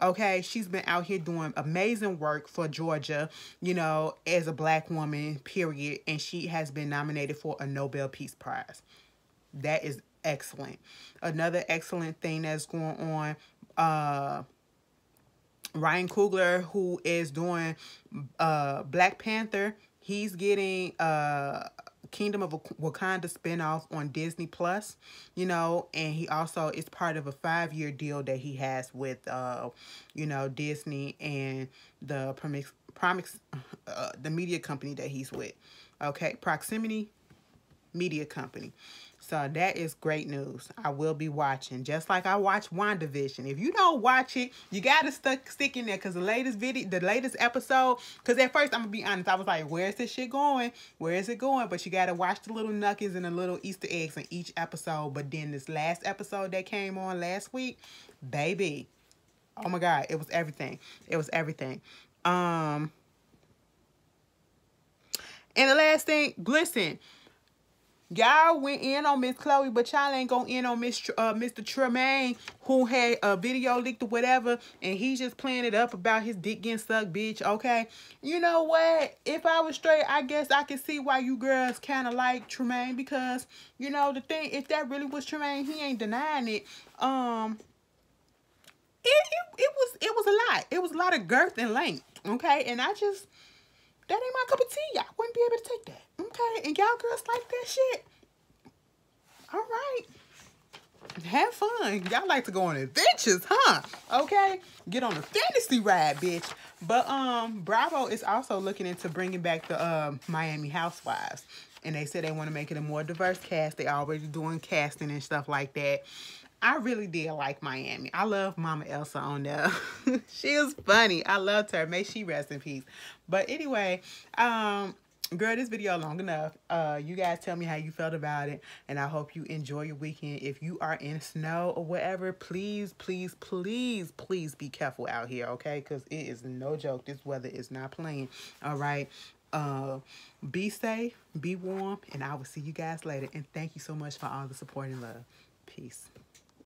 Okay, she's been out here doing amazing work for Georgia, you know, as a black woman, period. And she has been nominated for a Nobel Peace Prize. That is excellent. Another excellent thing that's going on, Ryan Coogler, who is doing Black Panther, he's getting Kingdom of Wakanda spinoff on Disney Plus, you know, and he also is part of a 5-year deal that he has with, you know, Disney and the the media company that he's with. Okay, Proximity Media Company. So that is great news. I will be watching, just like I watch WandaVision. If you don't watch it, you gotta stick in there, because the latest episode, because at first, I'm gonna be honest, I was like, where's this shit going? Where is it going? But you gotta watch the little nuggets and the little Easter eggs in each episode. But then this last episode that came on last week, baby, oh my God, it was everything. It was everything. And the last thing, listen, y'all went in on Miss Chloe, but y'all ain't gonna in on Mr. Tremaine, who had a video leaked or whatever, and he's just playing it up about his dick getting sucked, bitch, okay? You know what? If I was straight, I guess I could see why you girls kind of like Tremaine, because, you know, the thing, if that really was Tremaine, he ain't denying it. It was a lot. It was a lot of girth and length, okay? And that ain't my cup of tea. Y'all wouldn't be able to take that. Okay, and y'all girls like that shit. All right. Have fun. Y'all like to go on adventures, huh? Okay. Get on a fantasy ride, bitch. But Bravo is also looking into bringing back the Miami Housewives. And they said they want to make it a more diverse cast. They already doing casting and stuff like that. I really did like Miami. I love Mama Elsa on there. She was funny. I loved her. May she rest in peace. But anyway, girl, this video long enough. You guys tell me how you felt about it, and I hope you enjoy your weekend. If you are in snow or whatever, please, please, please, please be careful out here, okay? Because it is no joke. This weather is not playing. All right. Be safe, be warm, and I will see you guys later. And thank you so much for all the support and love. Peace.